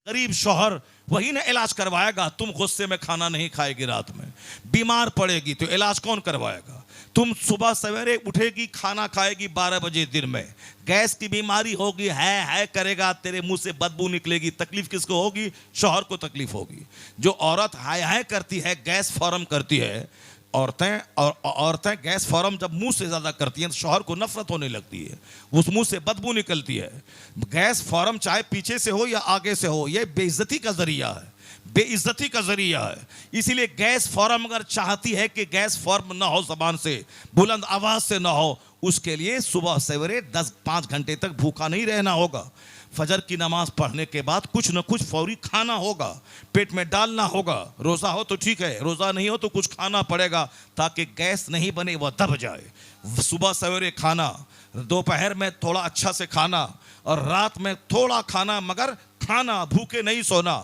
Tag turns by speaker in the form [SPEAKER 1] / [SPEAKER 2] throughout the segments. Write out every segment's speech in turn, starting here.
[SPEAKER 1] गरीब शौहर वही ना इलाज करवाएगा। तुम गुस्से में खाना नहीं खाएगी, रात में बीमार पड़ेगी तो इलाज कौन करवाएगा? तुम सुबह सवेरे उठेगी, खाना खाएगी 12 बजे दिन में, गैस की बीमारी होगी, है करेगा, तेरे मुंह से बदबू निकलेगी, तकलीफ किसको होगी? शौहर को तकलीफ होगी। जो औरत है करती है, गैस फॉर्म करती है, औरतें गैस फॉर्म जब मुंह से ज्यादा करती हैं तो शौहर को नफरत होने लगती है, उस मुंह से बदबू निकलती है। गैस फॉर्म चाहे पीछे से हो या आगे से हो, यह बेइज्जती का जरिया है, बेइज्जती का जरिया है। इसीलिए गैस फॉर्म अगर चाहती है कि गैस फॉर्म ना हो, जबान से बुलंद आवाज से ना हो, उसके लिए सुबह सवेरे 5 घंटे तक भूखा नहीं रहना होगा। फजर की नमाज पढ़ने के बाद कुछ न कुछ फौरी खाना होगा, पेट में डालना होगा। रोज़ा हो तो ठीक है, रोज़ा नहीं हो तो कुछ खाना पड़ेगा ताकि गैस नहीं बने, वह दब जाए। सुबह सवेरे खाना, दोपहर में थोड़ा अच्छा से खाना और रात में थोड़ा खाना, मगर खाना, भूखे नहीं सोना।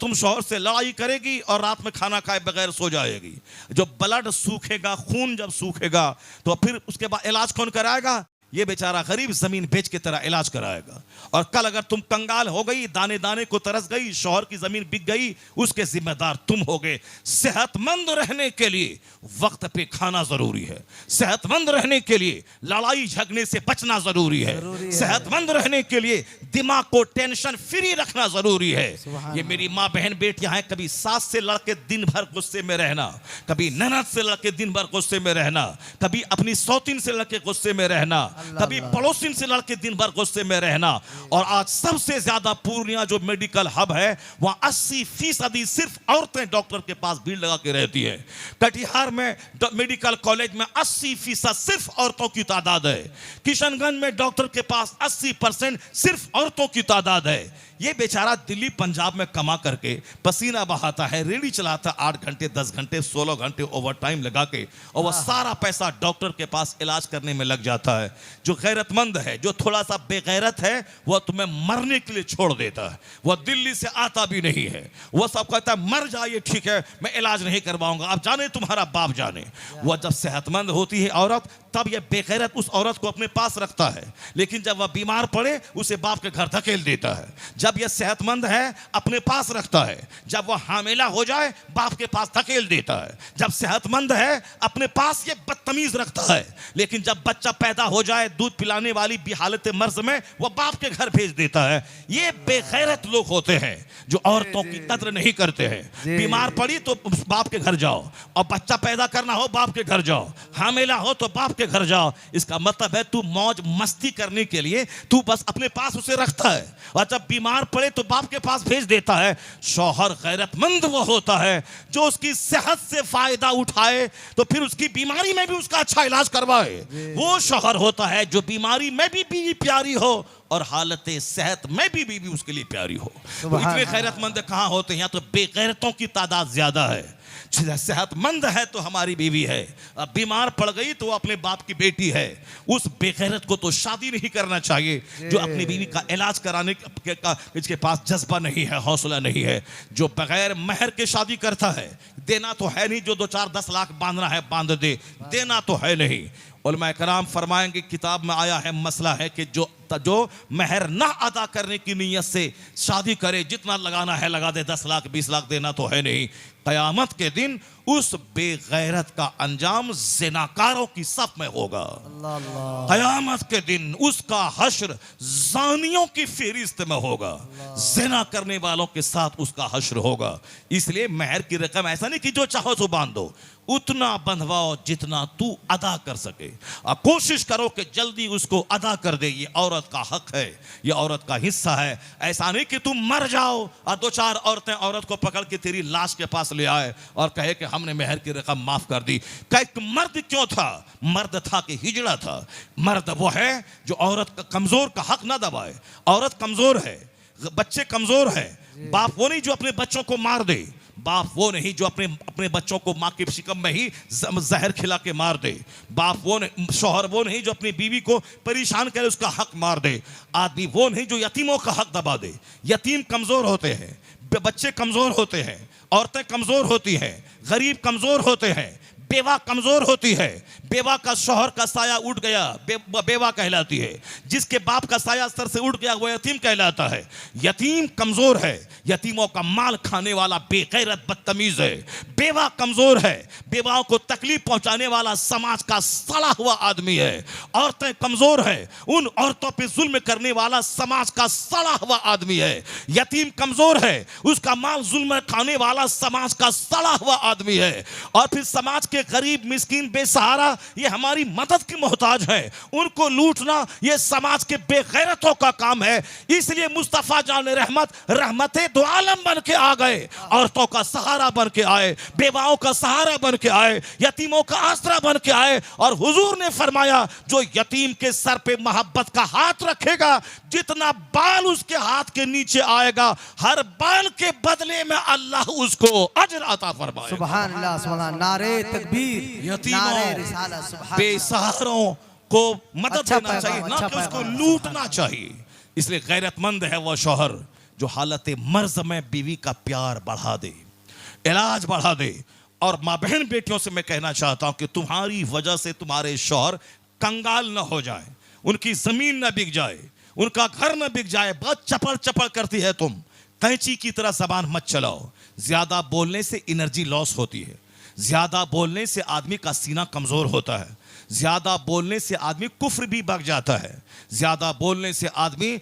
[SPEAKER 1] तुम शौहर से लड़ाई करेगी और रात में खाना खाए बगैर सो जाएगी। जो ब्लड सूखेगा, खून जब सूखेगा तो फिर उसके बाद इलाज कौन कराएगा? ये बेचारा गरीब जमीन बेच के तेरा इलाज कराएगा। और कल अगर तुम कंगाल हो गई, दाने दाने को तरस गई, शौहर की जमीन बिक गई, उसके जिम्मेदार तुम होगे। सेहतमंद रहने के लिए वक्त पे खाना जरूरी है, सेहतमंद रहने के लिए लड़ाई झगड़ने से बचना जरूरी है, सेहतमंद रहने के लिए दिमाग को टेंशन फ्री रखना जरूरी है। ये मेरी माँ बहन बेटियां हैं, कभी सास से लड़के दिन भर गुस्से में रहना, कभी ननद से लड़के दिन भर गुस्से में रहना, कभी अपनी सौतीन से लड़के गुस्से में रहना, कभी पड़ोसिन से लड़के दिन भर गुस्से में रहना। और आज सबसे ज्यादा पूर्णिया जो मेडिकल हब है, वहां 80% सिर्फ औरतें डॉक्टर के पास भीड़ लगा के रहती है। कटिहार में मेडिकल कॉलेज में 80% सिर्फ औरतों की तादाद है। किशनगंज में डॉक्टर के पास 80% सिर्फ औरतों की तादाद है। ये बेचारा दिल्ली पंजाब में कमा करके पसीना बहाता है, रेडी चलाता 8 घंटे 10 घंटे 16 घंटे ओवर टाइम लगा के, और वह सारा पैसा डॉक्टर के पास इलाज करने में लग जाता है। जो गैरतमंद है, जो थोड़ा सा बेगैरत है, वह तुम्हें मरने के लिए छोड़ देता है। वह दिल्ली से आता भी नहीं है, वह सब कहता है मर जाइए, ठीक है मैं इलाज नहीं करवाऊंगा, आप जाने तुम्हारा बाप जाने। वह जब सेहतमंद होती है औरत, तब यह बेगैरत उस औरत को अपने पास रखता है, लेकिन जब वह बीमार पड़े उसे बाप के घर धकेल देता है। जब यह सेहतमंद है अपने पास रखता है, जब वह हामिला हो जाए बाप के पास धकेल देता है। जब सेहतमंद है अपने पास ये बदतमीज रखता है, लेकिन जब बच्चा पैदा हो जाए दूध पिलाने वाली हालत मर्ज में, वह बाप के घर भेज देता है। ये बेगैरत लोग होते हैं जो औरतों की कद्र नहीं करते हैं। बीमार पड़ी तो बाप के घर जाओ, और बच्चा पैदा करना हो बाप के घर जाओ, हामिला हो तो बाप के घर जाओ। इसका मतलब है तू मौज मस्ती करने के लिए तू बस अपने पास उसे रखता है, और जब बीमार पड़े तो बाप के पास भेज देता है। शौहर गैरतमंद वो होता है जो उसकी सेहत से फायदा उठाए तो फिर उसकी बीमारी में भी उसका अच्छा इलाज करवाए। वो शौहर होता है जो बीमारी में भी बीवी प्यारी हो और हालत सेहत में भी बीवी उसके लिए प्यारी हो। तो इतने गैरतमंद कहाँ होते हैं? यहाँ तो बेगैरतों की तादाद ज्यादा है। सेहतमंद है तो हमारी बीवी है, अब बीमार पड़ गई तो अपने बाप की बेटी है। उस बेगैरत को तो शादी नहीं करना चाहिए, जो अपनी बीवी का इलाज कराने का इसके पास जज्बा नहीं है, हौसला नहीं है। जो बगैर महर के शादी करता है, देना तो है नहीं, जो 2-4-10 लाख बांधना है बांध दे, देना तो है नहीं। उलमा कराम फरमाएंगे, किताब में आया है मसला है कि जो महर ना अदा करने की नीयत से शादी करे, जितना लगाना है लगा दे, 10 लाख 20 लाख देना तो है नहीं। कयामत के दिन उस बेगैरत का अंजाम ज़िनाकारों की सफ में होगा। कयामत के दिन उसका हश्र ज़ानियों की फहरिस्त में होगा, ज़िना करने वालों के साथ उसका हश्र होगा। इसलिए महर की रकम ऐसा नहीं कि जो चाहो तो बांध दो, उतना बंधवाओ जितना तू अदा कर सके, और कोशिश करो कि जल्दी उसको अदा कर दे। ये औरत का हक है, ये औरत का हिस्सा है। ऐसा नहीं कि तुम मर जाओ और 2-4 औरतें औरत को पकड़ के तेरी लाश के पास ले आए और कहे कि हमने महर की रकम माफ कर दी। मर्द क्यों था? मर्द था कि हिजड़ा था? मर्द वो है जो औरत का कमजोर का हक ना दबाए। औरत कमजोर है, बच्चे कमजोर है, बाप वो नहीं जो अपने बच्चों को मार दे, बाप वो नहीं जो अपने बच्चों को माँ के शिकम में ही जहर खिला के मार दे, बाप वो नहीं, शौहर वो नहीं जो अपनी बीवी को परेशान करे उसका हक मार दे, आदमी वो नहीं जो यतीमों का हक दबा दे। यतीम कमजोर होते हैं, बच्चे कमजोर होते हैं, औरतें कमजोर होती हैं, गरीब कमजोर होते हैं, बेवा कमजोर होती है, बेवा का शौहर का साया उठ गया बेवा कहलाती है, जिसके बाप का साया सर से उठ गया वो यतीम कहलाता है। यतीम कमजोर है, यतीमों का माल खाने वाला बेगैरत बदतमीज है। बेवा कमजोर है, बेवाओं को तकलीफ पहुंचाने वाला समाज का सड़ा हुआ आदमी है। औरतें कमजोर है, उन औरतों पे जुल्म करने वाला समाज का सड़ा हुआ आदमी है। यतीम कमजोर है, उसका माल जुल्म खाने वाला समाज का सड़ा हुआ आदमी है। और फिर समाज के गरीब मिस्कीन बेसहारा ये हमारी मदद के मोहताज है, उनको लूटना ये समाज के बेगैरतों का काम है। इसलिए मुस्तफा जान रहमत रहमते दो आलम बन के आ गए, औरतों का सहारा बन के आए, बेवाओं का सहारा बन के आए, यतीमों का आसरा बन के आए। और हुजूर ने फरमाया जो यतीम के सर पे मोहब्बत का हाथ रखेगा, जितना बाल उसके हाथ के नीचे आएगा, हर बाल के बदले में अल्लाह उसको अजर अता फरमाएगा।
[SPEAKER 2] सुभान अल्लाह, सुभान नारे तकबीर, नारे रिसालत, सुभान
[SPEAKER 1] बेसहारों को मदद देना चाहिए, ना कि उसको लूटना चाहिए। इसलिए गैरतमंद है वो शौहर जो हालत मर्ज में बीवी का प्यार बढ़ा दे, इलाज बढ़ा दे। और माँ बहन बेटियों से मैं कहना चाहता हूं कि तुम्हारी वजह से तुम्हारे शौहर कंगाल न हो जाए, उनकी जमीन न बिक जाए, उनका घर न बिक जाए। बहुत चपड़ चपड़ करती है तुम, कैंची की तरह जबान मत चलाओ। ज्यादा बोलने से एनर्जी लॉस होती है, ज्यादा बोलने से आदमी का सीना कमजोर होता है, ज्यादा बोलने से आदमी कुफ्र भी बक जाता है, ज्यादा बोलने से आदमी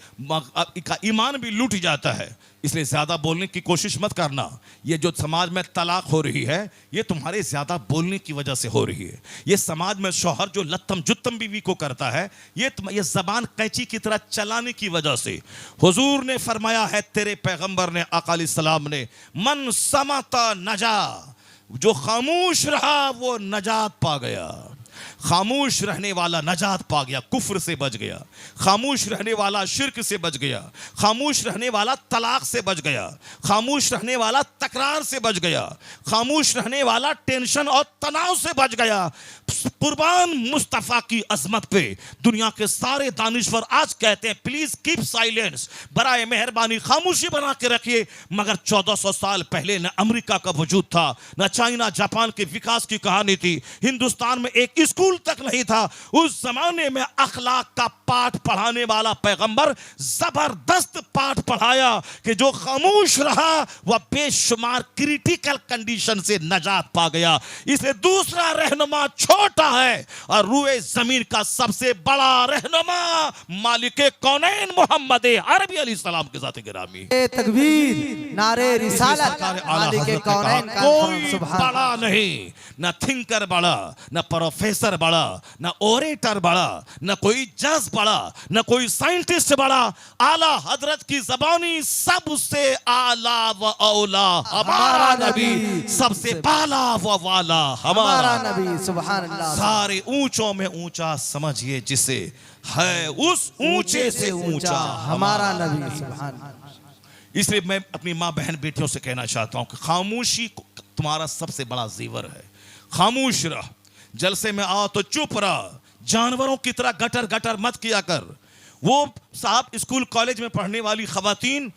[SPEAKER 1] का ईमान भी लूट जाता है। इसलिए ज्यादा बोलने की कोशिश मत करना। ये जो समाज में तलाक हो रही है ये तुम्हारे ज्यादा बोलने की वजह से हो रही है। ये समाज में शौहर जो लत्तम जुत्तम बीवी को करता है ये जबान कैंची की तरह चलाने की वजह से। हुजूर ने फरमाया है, तेरे पैगंबर ने आका सलाम ने, मन समता नजा, जो खामोश रहा वो नजात पा गया। खामोश रहने वाला नजात पा गया, कुफ्र से बच गया। खामोश रहने वाला शिर्क से बच गया। खामोश रहने वाला तलाक से बच गया। खामोश रहने वाला तकरार से बच गया। खामोश रहने वाला टेंशन और तनाव से बच गया। कुर्बान मुस्तफ़ा की अजमत पे दुनिया के सारे दानिश्वर आज कहते हैं प्लीज कीप साइलेंस, बराए मेहरबानी खामोशी बना के रखिए। मगर 1400 साल पहले न अमेरिका का वजूद था, न चाइना जापान के विकास की कहानी थी, हिंदुस्तान में एक स्कूल तक नहीं था। उस जमाने में अखलाक का पाठ पढ़ाने वाला पैगंबर जबरदस्त पाठ पढ़ाया कि जो खामोश रहा वह बेशुमार क्रिटिकल कंडीशन से नजात पा गया। इसलिए दूसरा रहनुमा छोटा है और रूए जमीन का सबसे बड़ा रहनुमा मालिके कौनैन मोहम्मद अरबी अलैहिस्सलाम के साथ गिरामी।
[SPEAKER 2] तकबीर, नारे रिसालत, मालिके कौनैन का
[SPEAKER 1] कोई बड़ा नहीं, न थिंकर बड़ा, न प्रोफेसर बड़ा, न ओरेटर बड़ा, न कोई जज बड़ा, न कोई साइंटिस्ट बड़ा। आला हजरत की जबानी सबसे आला व औला हमारा नबी, सबसे बाला व वाला हमारा नबी। सुभान अल्लाह। सारे ऊंचों में ऊंचा समझिए जिसे, है उस ऊंचे से ऊंचा हमारा नबी। सुभान अल्लाह। इसलिए मैं अपनी माँ बहन बेटियों से कहना चाहता हूं कि खामोशी तुम्हारा सबसे बड़ा जेवर है। खामोश रह, जलसे में आओ तो चुप रह, जानवरों की तरह गटर गटर मत किया कर। वो साहब स्कूल कॉलेज में पढ़ने वाली खवातीन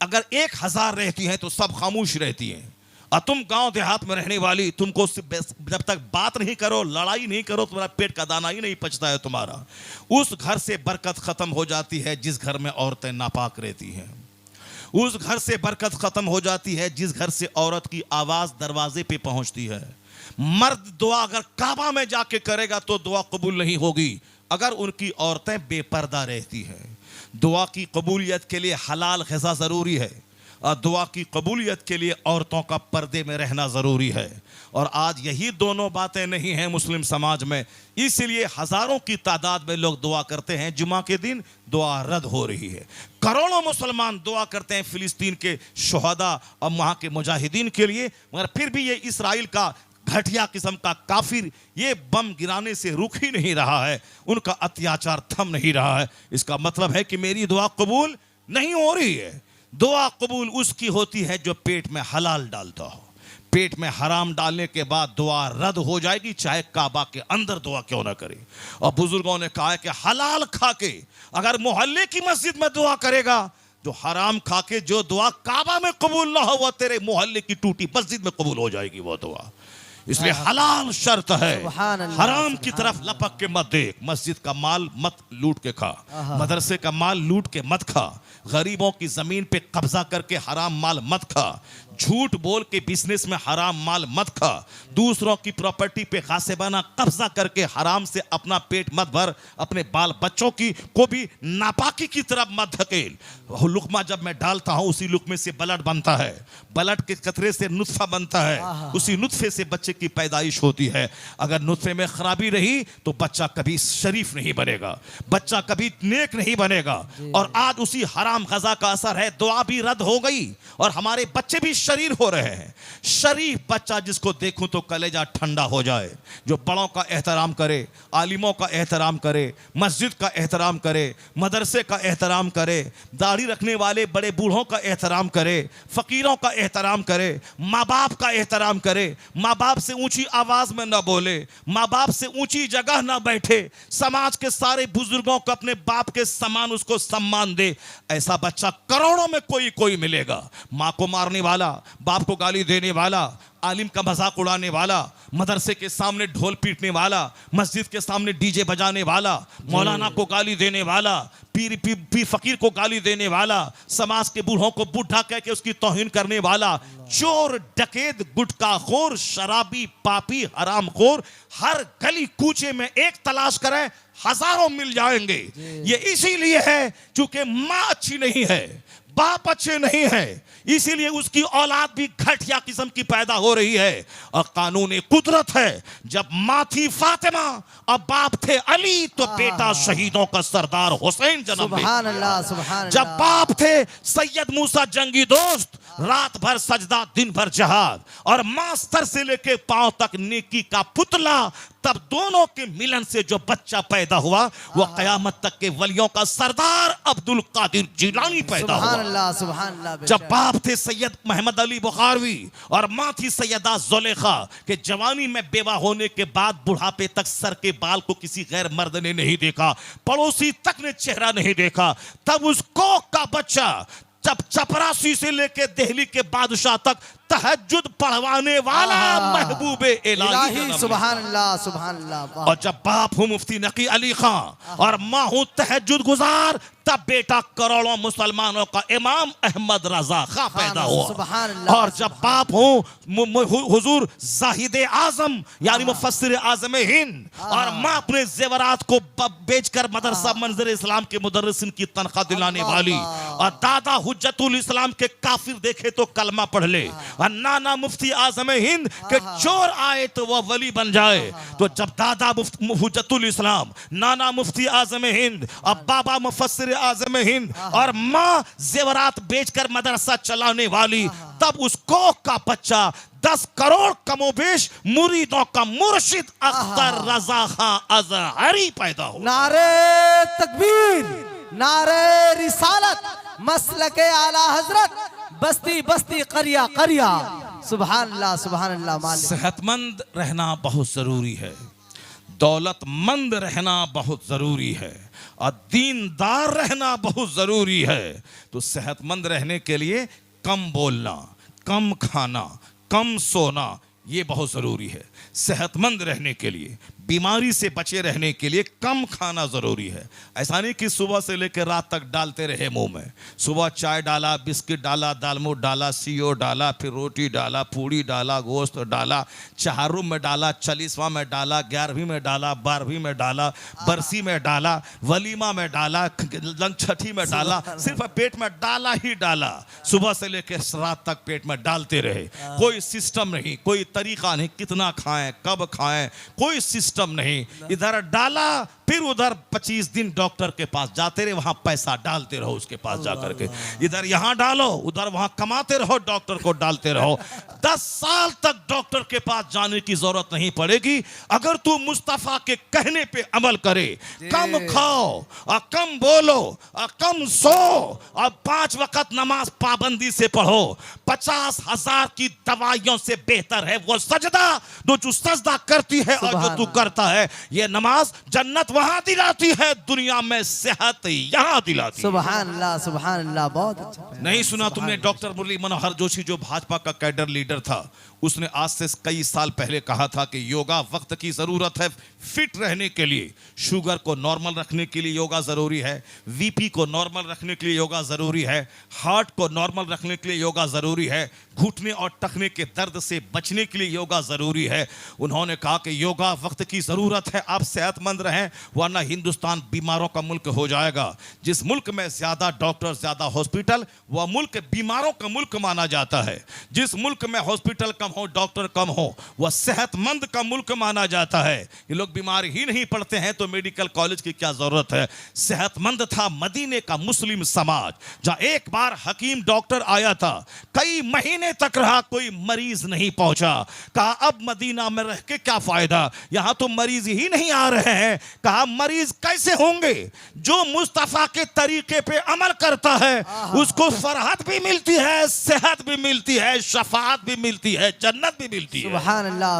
[SPEAKER 1] अगर 1000 रहती हैं तो सब खामोश रहती हैं, और तुम गांव देहात में रहने वाली, तुमको जब तक बात नहीं करो, लड़ाई नहीं करो, तुम्हारा पेट का दाना ही नहीं पचता है तुम्हारा। उस घर से बरकत खत्म हो जाती है जिस घर में औरतें नापाक रहती हैं। उस घर से बरकत खत्म हो जाती है जिस घर से औरत की आवाज दरवाजे पे पहुंचती है। मर्द दुआ अगर काबा में जाके करेगा तो दुआ कबूल नहीं होगी अगर उनकी औरतें बेपर्दा रहती हैं। दुआ की कबूलियत के लिए हलाल ग़िज़ा ज़रूरी है और दुआ की कबूलियत के लिए औरतों का पर्दे में रहना ज़रूरी है। और आज यही दोनों बातें नहीं हैं मुस्लिम समाज में, इसलिए हज़ारों की तादाद में लोग दुआ करते हैं, जुमा के दिन दुआ रद्द हो रही है। करोड़ों मुसलमान दुआ करते हैं फ़िलिस्तीन के शुहदा और वहाँ के मुजाहिदीन के लिए, मगर फिर भी ये इसराइल का घटिया किस्म का काफिर ये बम गिराने से रुक ही नहीं रहा है, उनका अत्याचार थम नहीं रहा है। इसका मतलब है कि मेरी दुआ कबूल नहीं हो रही है। दुआ कबूल उसकी होती है जो पेट में हलाल डालता हो। पेट में हराम डालने के बाद दुआ रद्द हो जाएगी, चाहे काबा के अंदर दुआ क्यों ना करे। और बुजुर्गों ने कहा है कि हलाल खा के अगर मोहल्ले की मस्जिद में दुआ करेगा, जो हराम खा के जो दुआ काबा में कबूल ना हो वह तेरे मोहल्ले की टूटी मस्जिद में कबूल हो जाएगी वो दुआ। इसलिए हलाल शर्त है,
[SPEAKER 2] सुभान अल्लाह,
[SPEAKER 1] हराम की तरफ लपक के मत देख। मस्जिद का माल मत लूट के खा, मदरसे का माल लूट के मत खा, गरीबों की जमीन पे कब्जा करके हराम माल मत खा, झूठ बोल के बिजनेस में हराम माल मत खा, दूसरों की प्रॉपर्टी पे गासिबाना कब्जा करके हराम से अपना पेट मत भर, अपने बाल बच्चों की को भी नापाकी की तरफ मत धकेल। लुकमा जब मैं डालता हूं उसी लुकमे से ब्लड बनता है, ब्लड के कतरे से नुत्फा बनता है, उसी नुत्फे से बच्चे की पैदाइश होती है। अगर नुत्फे में खराबी रही तो बच्चा कभी शरीफ नहीं बनेगा, बच्चा कभी नेक नहीं बनेगा। और आज उसी हराम गजा का असर है, दुआ भी रद्द हो गई और हमारे बच्चे भी शरीर हो रहे हैं। शरीफ बच्चा जिसको देखूं तो कलेजा ठंडा हो जाए, जो बड़ों का एहतराम करे, आलिमों का एहतराम करे, मस्जिद का एहतराम करे, मदरसे का एहतराम करे, दाढ़ी रखने वाले बड़े बूढ़ों का एहतराम करे, फकीरों का एहतराम करे, माँ बाप का एहतराम करे, माँ बाप से ऊंची आवाज में ना बोले, माँ बाप से ऊंची जगह ना बैठे, समाज के सारे बुजुर्गों को अपने बाप के समान उसको सम्मान दे। ऐसा बच्चा करोड़ों में कोई मिलेगा। माँ को मारने वाला, बाप को गाली देने वाला, आलिम का मजाक उड़ाने वाला, मदरसे के सामने ढोल पीटने वाला, मस्जिद के सामने डीजे बजाने वाला, मौलाना को गाली देने वाला, पीर फकीर को गाली देने वाला, समाज के बूढ़ों को बूढ़ा कह के उसकी तौहीन करने वाला, चोर डकैत गुटखाखोर शराबी पापी हरामखोर, हर गली कूचे में एक तलाश करें हजारों मिल जाएंगे। ये इसीलिए है क्योंकि माँ अच्छी नहीं है, बाप अच्छे नहीं है, इसीलिए उसकी औलाद भी घटिया किस्म की पैदा हो रही है। और कानून कुदरत है, जब माँ थी फातिमा और बाप थे अली तो बेटा शहीदों का सरदार हुसैन जन्म
[SPEAKER 2] सुभान अल्लाह, सुभान अल्लाह।
[SPEAKER 1] जब बाप थे सैयद मूसा जंगी दोस्त, रात भर सजदा दिन भर जहाद, और माँ सर से लेके पांव तक नेकी का पुतला, तब दोनों के मिलन से जो बच्चा पैदा हुआ वो कयामत तक के वलियों का सरदार अब्दुल कादिर जिलानी पैदा हुआ।
[SPEAKER 2] सुभान अल्लाह।
[SPEAKER 1] जब बाप थे सैयद मोहम्मद अली बुखारवी और माँ थी सैयदा जुलेखा के जवानी में बेवा होने के बाद बुढ़ापे तक सर के बाल को किसी गैर मर्द ने नहीं देखा, पड़ोसी तक ने चेहरा नहीं देखा, तब उस कोख का बच्चा जब चपरासी से लेके दिल्ली के बादशाह तक तहज्जुद पढ़वाने वाला महबूबे इलाही,
[SPEAKER 2] सुभान अल्लाह, सुभान अल्लाह।
[SPEAKER 1] और जब बाप हूं मुफ्ती नकी अली खां और माँ हूं तहज्जुद गुजार, तब बेटा करोड़ों मुसलमानों का इमाम अहमद रजा खां पैदा हुआ। और जब बाप हूं हुजूर जाहिद आजम यानी मुफस्सिर आजम हिंद, और माँ अपने जेवरात को बेचकर मदरसा मंजर इस्लाम के मुदर्रिसिन की तनख्वाह दिलाने वाली, और दादा हुज्जतुल इस्लाम के काफिर देखे तो कलमा पढ़ ले, और नाना मुफ्ती आजम हिंद के चोर आए तो वह वली बन जाए। तो जब दादा हुज्जतुल इस्लाम, नाना मुफ्ती आजम हिंद और बाबा मुफस्सिर आजम हिंद और माँ जेवरात बेचकर मदरसा चलाने वाली, तब उस कोख का बच्चा 10 करोड़ कमोबेश मुरीदों का मुर्शिद अख्तर रजा खां अजहरी पैदा हुआ।
[SPEAKER 2] नारे तकबीर, नारे रिसालत, मसलके आला हजरत, बस्ती बस्ती करिया करिया। सुभान अल्लाह, सुभान अल्लाह। मालिक
[SPEAKER 1] सेहतमंद रहना बहुत जरूरी है, दौलतमंद रहना बहुत जरूरी है, और दीनदार रहना बहुत जरूरी है। तो सेहतमंद रहने के लिए कम बोलना, कम खाना, कम सोना, ये बहुत जरूरी है। सेहतमंद रहने के लिए, बीमारी से बचे रहने के लिए कम खाना जरूरी है। ऐसा नहीं कि सुबह से लेकर रात तक डालते रहे मुंह में, सुबह चाय डाला, बिस्किट डाला, दालमोट डाला, सीओ डाला, फिर रोटी डाला, पूड़ी डाला, गोश्त डाला, चहारू में डाला, 40वां में डाला, 11वीं में डाला, 12वीं में डाला, बरसी में डाला, वलीमा में डाला, छठी में डाला, सिर्फ पेट में डाला ही डाला। सुबह से लेकर रात तक पेट में डालते रहे, कोई सिस्टम नहीं, कोई तरीका नहीं, कितना खाएं, कब खाएं, कोई सिस्टम नहीं। इधर डाला, फिर उधर 25 दिन डॉक्टर के पास जाते रहे, वहां पैसा डालते रहो उसके पास जाकर के, इधर यहां डालो, उधर वहां कमाते रहो, डॉक्टर को डालते रहो। 10 साल तक डॉक्टर के पास जाने की जरूरत नहीं पड़ेगी अगर तू मुस्तफा के कहने पे अमल करे। कम खाओ और कम बोलो और कम सो और 5 वक्त नमाज पाबंदी से पढ़ो। 50,000 की दवाइयों से बेहतर है वो सजदा जो सजदा करती है और जो तू करता है। ये नमाज जन्नत वहां दिलाती है, दुनिया में सेहत यहां दिलाती है।
[SPEAKER 2] सुभान अल्लाह, बहुत अच्छा।
[SPEAKER 1] नहीं सुना तुमने डॉक्टर मुरली मनोहर जोशी जो भाजपा का कैडर लीडर था, उसने आज से कई साल पहले कहा था कि योगा वक्त की जरूरत है फिट रहने के लिए। शुगर को नॉर्मल रखने के लिए योगा जरूरी है, वीपी को नॉर्मल रखने के लिए योगा जरूरी है, हार्ट को नॉर्मल रखने के लिए योगा जरूरी है, घुटने और टखने के दर्द से बचने के लिए योगा जरूरी है। उन्होंने कहा कि योगा वक्त की जरूरत है, आप सेहतमंद रहें, वरना हिंदुस्तान बीमारों का मुल्क हो जाएगा। जिस मुल्क में ज्यादा डॉक्टर, ज्यादा हॉस्पिटल, वह मुल्क बीमारों का मुल्क माना जाता है। जिस मुल्क में हॉस्पिटल कम हो, डॉक्टर कम हो, वह सेहतमंद का मुल्क माना जाता है। ये लोग बीमार ही नहीं पड़ते हैं तो मेडिकल कॉलेज की क्या जरूरत है। सेहतमंद था मदीने का मुस्लिम समाज, जहां एक बार हकीम डॉक्टर आया था, कई महीने तक रहा, कोई मरीज नहीं पहुंचा। कहा अब मदीना में रह के क्या फायदा, यहां तो मरीज ही नहीं आ रहे हैं। कहा मरीज कैसे होंगे, जो मुस्तफा के तरीके पे अमल करता है उसको फरहत भी मिलती है, सेहत भी मिलती है, शफाअत भी मिलती है, जन्नत भी मिलती है।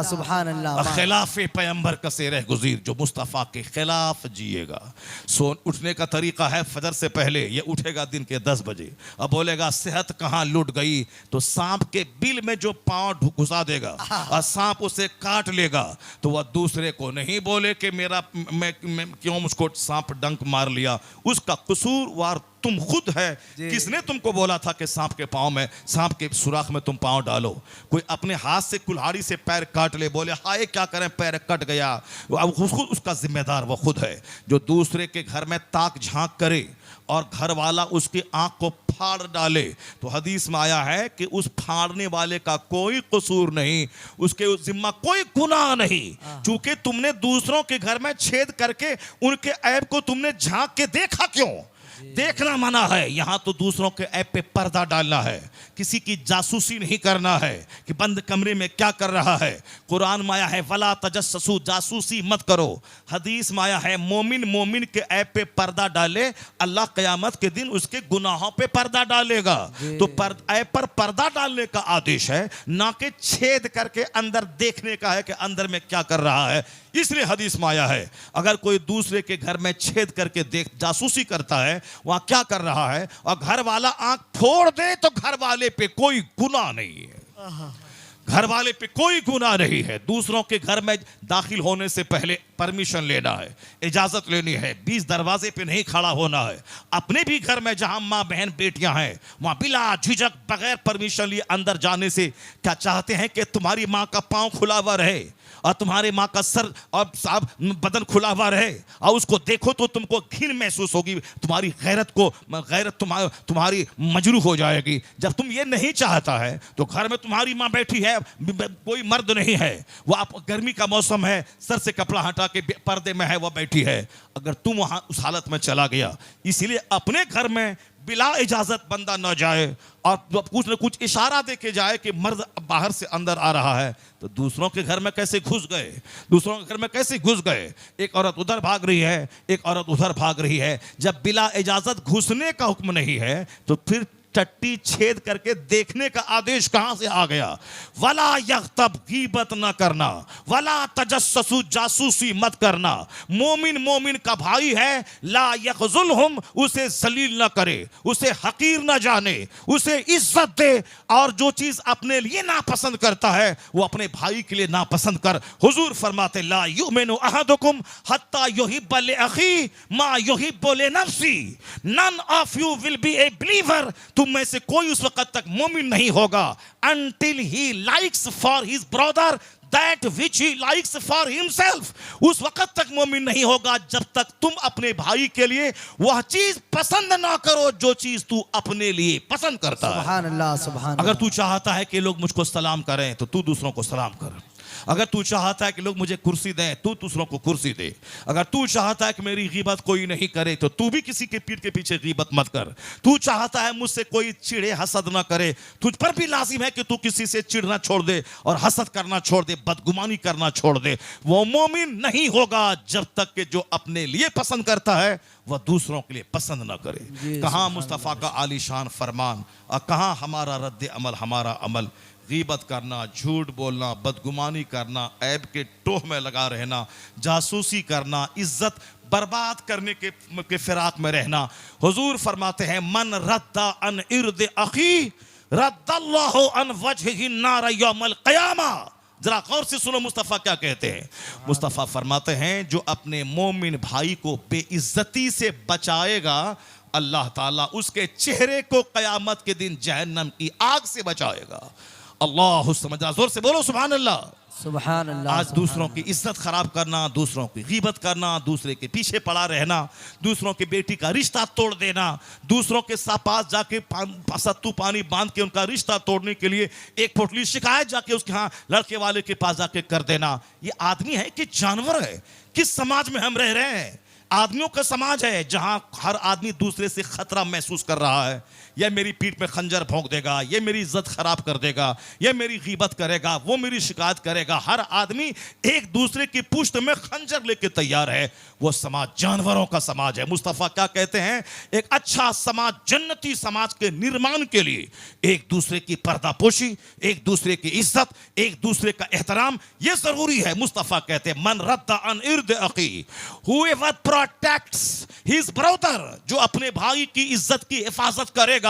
[SPEAKER 2] सुभान अल्लाह।
[SPEAKER 1] खिलाफे पैगंबर का सेरे गुज़ीर, जो मुस्तफ़ा के खिलाफ जिएगा। सो उठने का तरीका है फजर से पहले, ये उठेगा दिन के 10 बजे। अब बोलेगा सेहत कहाँ लुट गई, तो सांप के बिल में जो पांव घुसा देगा और सांप उसे काट लेगा, तो वह दूसरे को नहीं बोले कि मैं क्यों मुझको सांप डंक मार लिया, उसका कसूरवार तुम खुद है। किसने तुमको बोला था कि सांप के पांव में, सांप के सुराख में तुम पांव डालो। कोई अपने हाथ से कुल्हाड़ी से पैर काट ले, बोले हाय क्या करें पैर कट गया, अब खुद उसका जिम्मेदार वो खुद है। जो दूसरे के घर में ताक झांक करे और घर वाला उसकी आंख को फाड़ डाले, तो हदीस में आया है कि उस फाड़ने वाले का कोई कसूर नहीं, उसके जिम्मा कोई गुनाह नहीं, चूंकि तुमने दूसरों के घर में छेद करके उनके ऐब को तुमने झांक के देखा क्यों। देखना मना है, यहां तो दूसरों के ऐप पे पर्दा डालना है, किसी की जासूसी नहीं करना है कि बंद कमरे में क्या कर रहा है। कुरान में आया है वला तजस्ससू, जासूसी मत करो। हदीस में आया है मोमिन मोमिन के ऐप पे पर्दा डाले, अल्लाह क़यामत के दिन उसके गुनाहों पे पर्दा डालेगा। तो ऐप पर पर्दा डालने का आदेश है, ना कि छेद करके अंदर देखने का है कि अंदर में क्या कर रहा है। इसलिए हदीस में आया है अगर कोई दूसरे के घर में छेद करके देख जासूसी करता है, वहां क्या कर रहा है, और घर वाला आंख फोड़ दे, तो घर वाले पे कोई गुनाह नहीं है, घर वाले पे कोई गुनाह नहीं है। दूसरों के घर में दाखिल होने से पहले परमिशन लेना है, इजाजत लेनी है, 20 दरवाजे पे नहीं खड़ा होना है। अपने भी घर में जहां माँ बहन बेटियां हैं, वहां बिला झिझक बगैर परमिशन लिए अंदर जाने से क्या चाहते हैं कि तुम्हारी माँ का पांव खुला हुआ रहे और तुम्हारे माँ का सर और साब बदन खुला हुआ रहे, और उसको देखो तो तुमको घिन महसूस होगी, तुम्हारी गैरत तुम्हारी मजरूह हो जाएगी। जब तुम ये नहीं चाहता है तो घर में तुम्हारी माँ बैठी है, कोई मर्द नहीं है, वो आप गर्मी का मौसम है, सर से कपड़ा हटा के पर्दे में है, वो बैठी है, अगर तुम वहां उस हालत में चला गया। इसलिए अपने घर में बिला इजाजत बंदा न जाए, और कुछ न कुछ इशारा दे के जाए कि मर्द बाहर से अंदर आ रहा है, तो दूसरों के घर में कैसे घुस गए, दूसरों के घर में कैसे घुस गए। एक औरत उधर भाग रही है, एक औरत उधर भाग रही है, जब बिला इजाजत घुसने का हुक्म नहीं है तो फिर टट्टी छेद करके देखने का आदेश कहां से आ गया। वला यख्तब, गीबत न करना, वला तजस्ससु, जासूसी मत करना। मोमिन मोमिन का भाई है, ला यखजुलहुम, उसे जलील न करे, उसे हकीर न जाने, उसे इज्जत दे, और जो चीज अपने लिए नापसंद करता है वो अपने भाई के लिए नापसंद कर। हुजूर फरमाते ला युमिनु अहदुकुम हत्ता युहिब्बा li अखी मा युहिब्बु li नफ्सी, none of you will be a believer, तुम में से कोई उस वक्त तक मोमिन नहीं होगा until he likes for his brother that which he likes for himself। उस वक्त तक मोमिन नहीं होगा जब तक तुम अपने भाई के लिए वह चीज पसंद ना करो जो चीज तू अपने लिए पसंद करता है।
[SPEAKER 2] सुभान अल्लाह, सुभान
[SPEAKER 1] अगर तू चाहता है कि लोग मुझको सलाम करें तो तू दूसरों को सलाम कर। अगर तू चाहता है कि लोग मुझे कुर्सी दें, तू दूसरों को कुर्सी दे। अगर तू चाहता है कि मेरी गीबत कोई नहीं करे, तो तू भी किसी के पीठ के पीछे गीबत मत कर। तू चाहता है मुझसे कोई चिढ़े हसद ना करे, तुझ पर भी लाजिम है कि तू किसी से चिढ़ना छोड़ दे और हसद करना छोड़ दे, बदगुमानी करना छोड़ दे। वो मोमिन नहीं होगा जब तक कि जो अपने लिए पसंद करता है वह दूसरों के लिए पसंद ना करे। कहां मुस्तफ़ा का आलीशान फरमान और कहां हमारा रद्द अमल, हमारा अमल। गीबत करना, झूठ बोलना, बदगुमानी करना, ऐब के टोह में लगा रहना, जासूसी करना, इज्जत बर्बाद करने के फिराक में रहना। हुजूर फरमाते हैं मन रद्दा अन इर्द अखी रद्दल्लाहु अन वजहिही नार यौमल क़यामा। जरा गौर से सुनो मुस्तफ़ा क्या कहते हैं। मुस्तफ़ा फरमाते हैं जो अपने मोमिन भाई को बेइज्जती से बचाएगा अल्लाह ताला उसके चेहरे को क़यामत के दिन जहन्नम की आग से बचाएगा। अल्लाह समझा, जोर से बोलो सुभान अल्लाह।
[SPEAKER 2] सुभान अल्लाह।
[SPEAKER 1] आज दूसरों की इज्जत खराब करना, दूसरों की गीबत करना, दूसरे के पीछे पड़ा रहना, दूसरों की बेटी का रिश्ता तोड़ देना, दूसरों के पास जाके सत्तू पानी बांध के उनका रिश्ता तोड़ने के लिए एक पोटली शिकायत जाके उसके यहाँ लड़के वाले के पास जाके कर देना। ये आदमी है कि जानवर है? किस समाज में हम रह रहे हैं? आदमियों का समाज है जहां हर आदमी दूसरे से खतरा महसूस कर रहा है। यह मेरी पीठ में खंजर भोंक देगा, यह मेरी इज्जत खराब कर देगा, यह मेरी गीबत करेगा, वो मेरी शिकायत करेगा। हर आदमी एक दूसरे की पुश्त में खंजर लेके तैयार है। वो समाज जानवरों का समाज है। मुस्तफ़ा क्या कहते हैं? एक अच्छा समाज, जन्नती समाज के निर्माण के लिए एक दूसरे की पर्दापोशी, एक दूसरे की इज्जत, एक दूसरे का एहतराम यह जरूरी है। मुस्तफ़ा कहते हैं मन रद्दा अन इर्द अखी हुएवर प्रोटेक्ट्स हिज ब्रदर, जो अपने भाई की इज्जत की हिफाजत करेगा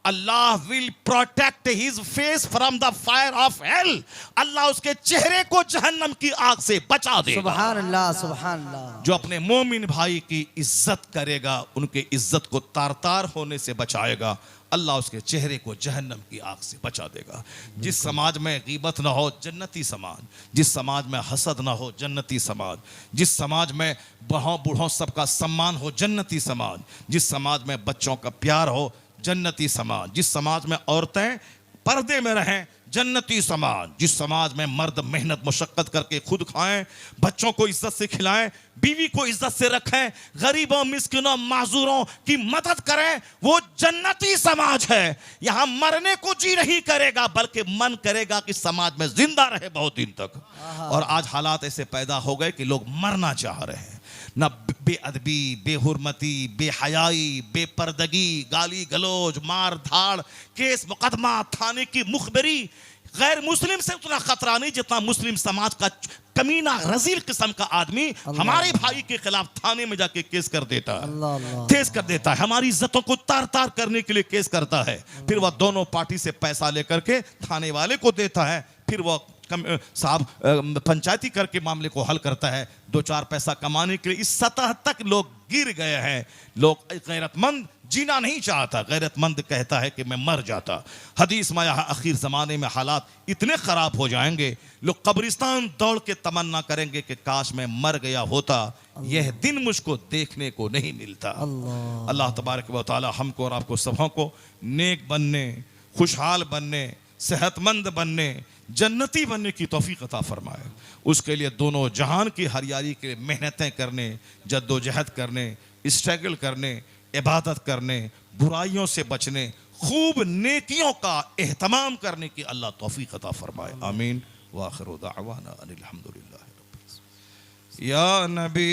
[SPEAKER 1] Allah will protect his face from the fire of hell. Allah उसके चेहरे को जहन्नम की आग से बचा देगा।
[SPEAKER 2] सुभान अल्लाह, सुभान अल्लाह।
[SPEAKER 1] जो अपने मोमिन भाई की इज्जत करेगा, उनके इज्जत को तार तार होने से बचाएगा, अल्लाह उसके चेहरे को जहन्नम की आग से बचा देगा। जिस समाज में गीबत ना हो, जन्नती समाज। जिस समाज में हसद ना हो, जन्नती समाज। जिस समाज में बड़ों बूढ़ों सबका सम्मान हो, जन्नती समाज। जिस समाज में बच्चों का प्यार हो, जन्नती समाज। जिस समाज में औरतें पर्दे में रहें, जन्नती समाज। जिस समाज में मर्द मेहनत मुशक्कत करके खुद खाएं, बच्चों को इज्जत से खिलाएं, बीवी को इज्जत से रखें, गरीबों मिस्किनों माजूरों की मदद करें, वो जन्नती समाज है। यहां मरने को जी नहीं करेगा, बल्कि मन करेगा कि समाज में जिंदा रहे बहुत दिन तक। और आज हालात ऐसे पैदा हो गए कि लोग मरना चाह रहे हैं। न बेअदबी, बेहुरमती, बेहयाई, बेपर्दगी, गाली गलोच, मार धाड़, केस मुकदमा, थाने की मुखबरी। गैर मुस्लिम से उतना खतरा नहीं जितना मुस्लिम समाज का कमीना रजील किस्म का आदमी हमारे भाई के खिलाफ थाने में जाके केस कर देता है, केस कर देता है, हमारी इज्जतों को तार तार करने के लिए केस करता है। फिर वह दोनों पार्टी से पैसा लेकर के थाने वाले को देता है, फिर वह साहब पंचायती करके मामले को हल करता है। दो चार पैसा कमाने के लिए इस सतह तक लोग गिर गए हैं। लोग गैरतमंद जीना नहीं चाहता, गैरतमंद कहता है कि मैं मर जाता। हदीस में यहाँ आखिर ज़माने में हालात इतने ख़राब हो जाएंगे, लोग कब्रिस्तान दौड़ के तमन्ना करेंगे कि काश मैं मर गया होता, यह दिन मुझको देखने को नहीं मिलता। अल्लाह तबारक व तआला हमको और आपको सबों को नेक बनने, खुशहाल बनने, सेहतमंद बनने, जन्नती बनने की तौफीक अता फरमाए। उसके लिए दोनों जहान की हरियाली के लिए मेहनतें करने, जद्दोजहद करने, स्ट्रगल करने, इबादत करने, बुराइयों से बचने, खूब नेकियों का एहतमाम करने की अल्लाह तौफीक अता फरमाए। आमीन व आखिरु दाअवाना अनिल हम्दुलिल्लाहि रब्बिल आलमीन। या नबी